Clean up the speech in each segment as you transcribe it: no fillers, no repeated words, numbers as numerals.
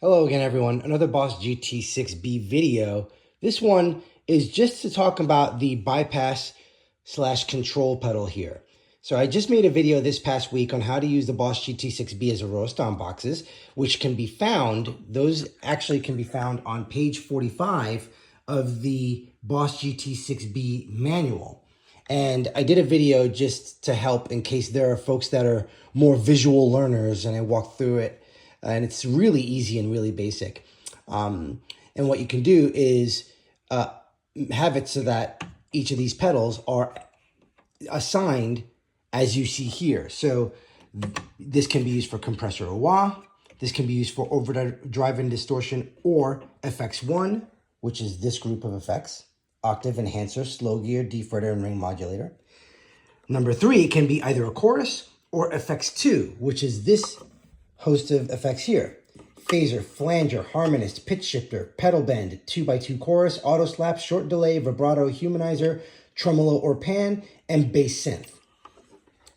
Hello again, everyone. Another Boss GT-6B video. This one is just to talk about the bypass / control pedal here. So I just made a video this past week on how to use the Boss GT-6B as a row of stompboxes, which can be found, those actually can be found on page 45 of the Boss GT-6B manual. And I did a video just to help in case there are folks that are more visual learners, and I walked through it. And it's really easy and really basic. And what you can do is have it so that each of these pedals are assigned as you see here. So this can be used for compressor or wah. This can be used for overdrive and distortion or FX1, which is this group of effects: octave, enhancer, slow gear, defretter, and ring modulator. Number 3 can be either a chorus or FX2, which is this host of effects here: phaser, flanger, harmonist, pitch shifter, pedal bend, 2x2 chorus, auto slap, short delay, vibrato, humanizer, tremolo or pan, and bass synth.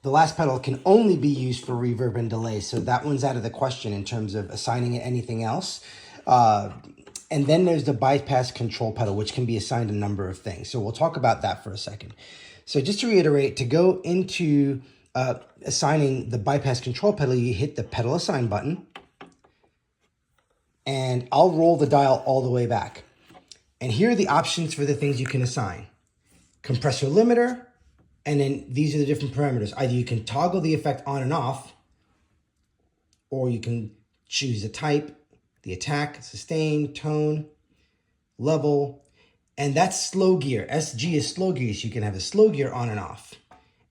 The last pedal can only be used for reverb and delay, so that one's out of the question in terms of assigning it anything else. And then there's the bypass control pedal, which can be assigned a number of things. So we'll talk about that for a second. So just to reiterate, to go into assigning the bypass control pedal, you hit the pedal assign button, and I'll roll the dial all the way back. And here are the options for the things you can assign: compressor limiter, and then these are the different parameters. Either you can toggle the effect on and off, or you can choose the type, the attack, sustain, tone, level, and that's slow gear. SG is slow gear, so you can have the slow gear on and off.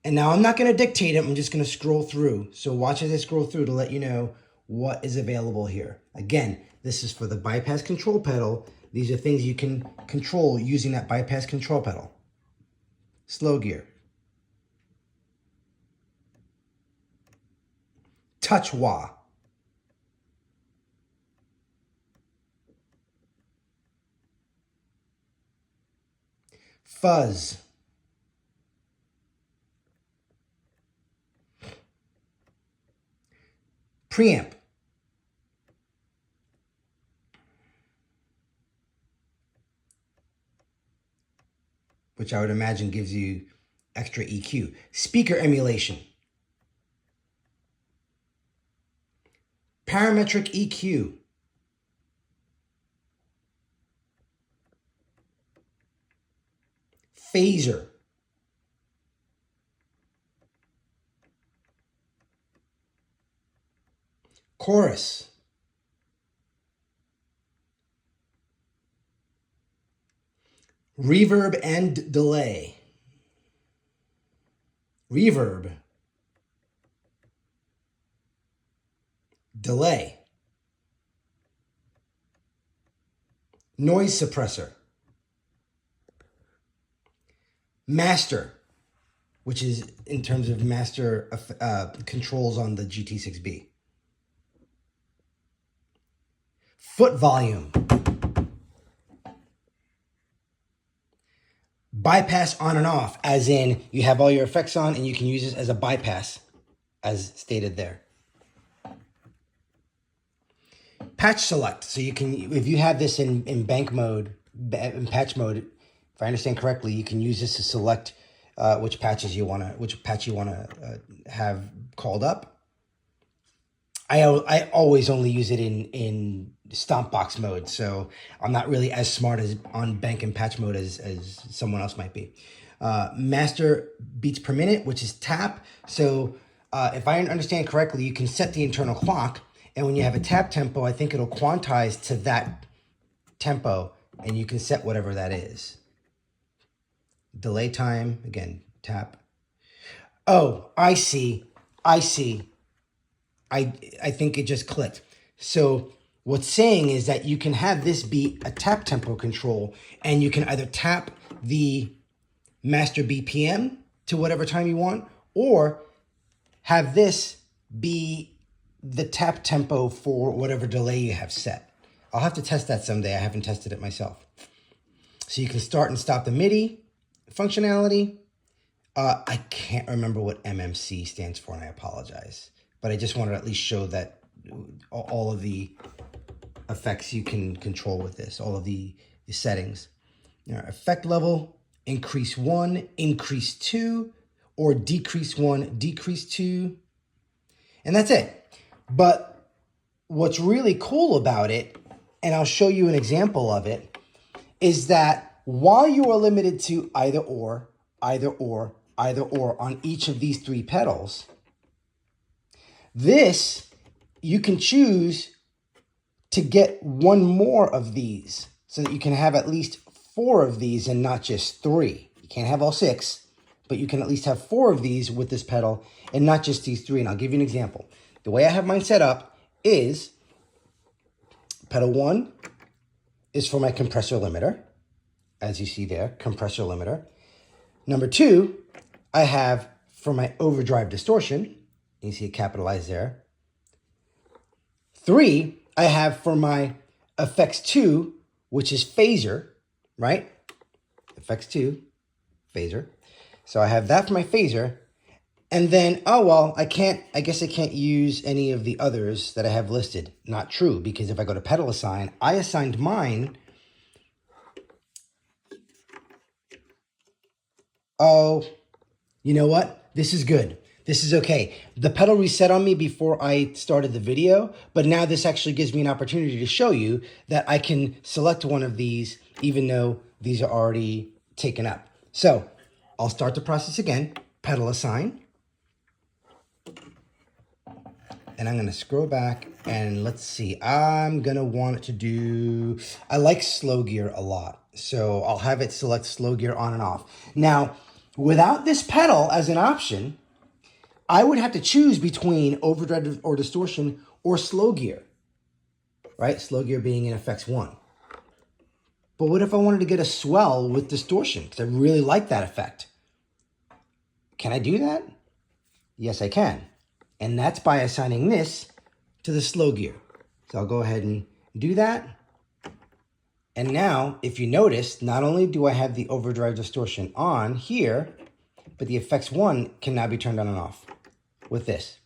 And now I'm not going to dictate it. I'm just going to scroll through. So watch as I scroll through to let you know what is available here. Again, this is for the bypass control pedal. These are things you can control using that bypass control pedal. Slow gear. Touch wah. Fuzz. PreAmp. Which I would imagine gives you extra EQ. Speaker emulation. Parametric EQ. Phaser. Chorus. Reverb and delay. Reverb. Delay. Noise suppressor. Master, which is in terms of master controls on the GT-6B. Foot volume. Bypass on and off, as in you have all your effects on and you can use this as a bypass, as stated there. Patch select, so you can, if you have this in bank mode, in patch mode, if I understand correctly, you can use this to select which patch you want to have called up. I always only use it in stompbox mode, so I'm not really as smart as on bank and patch mode as someone else might be. Master beats per minute, which is tap. So if I understand correctly, you can set the internal clock, and when you have a tap tempo, I think it'll quantize to that tempo, and you can set whatever that is. Delay time, again, tap. Oh, I see. I think it just clicked. So what's saying is that you can have this be a tap tempo control, and you can either tap the master BPM to whatever time you want, or have this be the tap tempo for whatever delay you have set. I'll have to test that someday. I haven't tested it myself. So you can start and stop the MIDI functionality. I can't remember what MMC stands for, and I apologize. But I just wanted to at least show that all of the effects you can control with this, all of the settings. Effect level, increase 1, increase 2, or decrease 1, decrease 2, and that's it. But what's really cool about it, and I'll show you an example of it, is that while you are limited to either or, either or, either or on each of these 3 pedals, this, you can choose to get 1 more of these so that you can have at least 4 of these and not just 3. You can't have all 6, but you can at least have 4 of these with this pedal and not just these 3. And I'll give you an example. The way I have mine set up is pedal 1 is for my compressor limiter, as you see there, compressor limiter. Number 2, I have for my overdrive distortion. You see it capitalized there. 3, I have for my effects 2, which is phaser, right? Effects 2, phaser. So I have that for my phaser. And then, oh, well, I guess I can't use any of the others that I have listed. Not true, because if I go to pedal assign, I assigned mine. Oh, you know what? This is good. This is okay. The pedal reset on me before I started the video, but now this actually gives me an opportunity to show you that I can select one of these even though these are already taken up. So I'll start the process again, pedal assign. And I'm gonna scroll back and let's see, I'm gonna want it to do, I like slow gear a lot. So I'll have it select slow gear on and off. Now, without this pedal as an option, I would have to choose between overdrive or distortion or slow gear, right? Slow gear being in effects 1. But what if I wanted to get a swell with distortion? Because I really like that effect. Can I do that? Yes, I can. And that's by assigning this to the slow gear. So I'll go ahead and do that. And now, if you notice, not only do I have the overdrive distortion on here, but the effects 1 can now be turned on and off with this.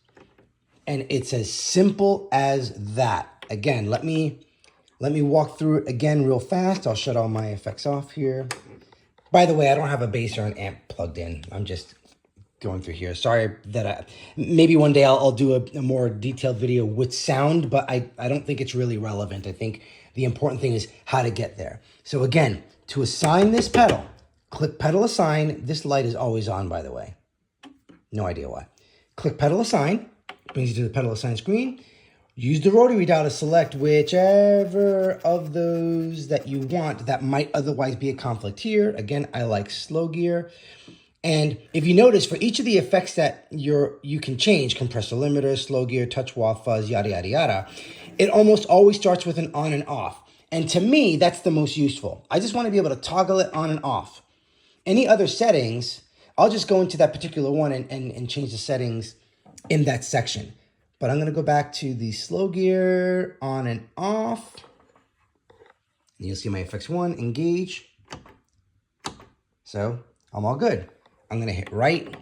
And it's as simple as that. Again, let me walk through it again real fast. I'll shut all my effects off here. By the way, I don't have a bass or an amp plugged in. I'm just going through here. Sorry that maybe one day I'll do a more detailed video with sound, but I don't think it's really relevant. I think the important thing is how to get there. So again, to assign this pedal, click pedal assign. This light is always on, by the way. No idea why. Click pedal assign, brings you to the pedal assign screen. Use the rotary dial to select whichever of those that you want that might otherwise be a conflict here. Again, I like slow gear. And if you notice, for each of the effects that you can change, compressor limiter, slow gear, touch wall, fuzz, yada, yada, yada, it almost always starts with an on and off. And to me, that's the most useful. I just want to be able to toggle it on and off. Any other settings, I'll just go into that particular one and change the settings in that section. But I'm going to go back to the slow gear, on and off. And you'll see my effects 1, engage. So I'm all good. I'm going to hit right,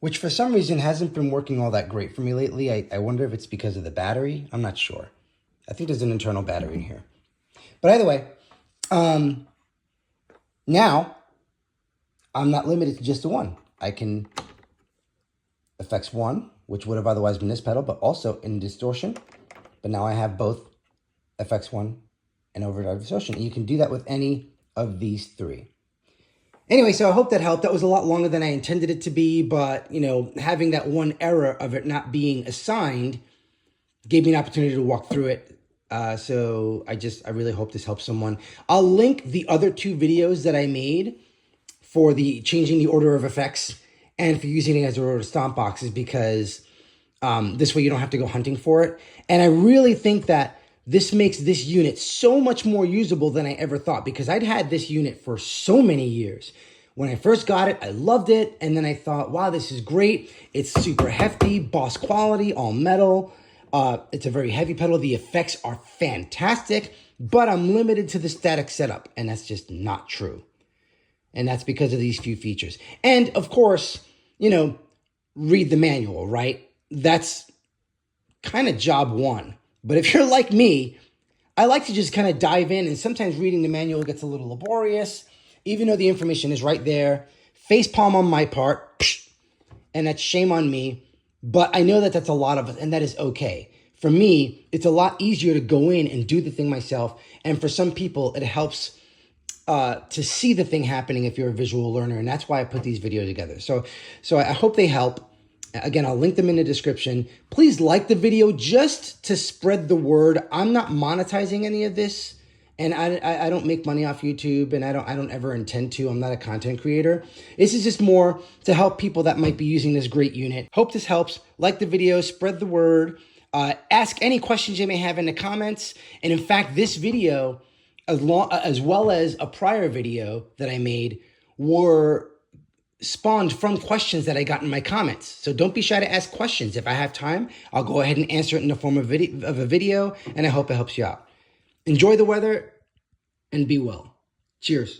which for some reason hasn't been working all that great for me lately. I wonder if it's because of the battery. I'm not sure. I think there's an internal battery in here. But either way, now I'm not limited to just the one. I can effects 1, which would have otherwise been this pedal, but also in distortion. But now I have both effects 1 and overdrive distortion. And you can do that with any of these 3. Anyway, so I hope that helped. That was a lot longer than I intended it to be, but, you know, having that one error of it not being assigned gave me an opportunity to walk through it. So I really hope this helps someone. I'll link the other 2 videos that I made for the changing the order of effects and for using it as a row of stomp boxes, because this way you don't have to go hunting for it. And I really think that this makes this unit so much more usable than I ever thought, because I'd had this unit for so many years. When I first got it, I loved it. And then I thought, wow, this is great. It's super hefty, Boss quality, all metal. It's a very heavy pedal. The effects are fantastic, but I'm limited to the static setup. And that's just not true. And that's because of these few features. And of course, you know, read the manual, right? That's kind of job 1. But if you're like me, I like to just kind of dive in, and sometimes reading the manual gets a little laborious, even though the information is right there. Facepalm on my part, and that's shame on me, but I know that that's a lot of it, and that is okay. For me, it's a lot easier to go in and do the thing myself, and for some people, it helps to see the thing happening if you're a visual learner, and that's why I put these videos together. So I hope they help. Again, I'll link them in the description. Please like the video just to spread the word. I'm not monetizing any of this, and I don't make money off YouTube, and I don't ever intend to. I'm not a content creator. This is just more to help people that might be using this great unit. Hope this helps. Like the video, spread the word. Ask any questions you may have in the comments. And in fact, this video, as well as a prior video that I made, were spawned from questions that I got in my comments. So don't be shy to ask questions. If I have time, I'll go ahead and answer it in the form of a video, and I hope it helps you out. Enjoy the weather and be well. Cheers.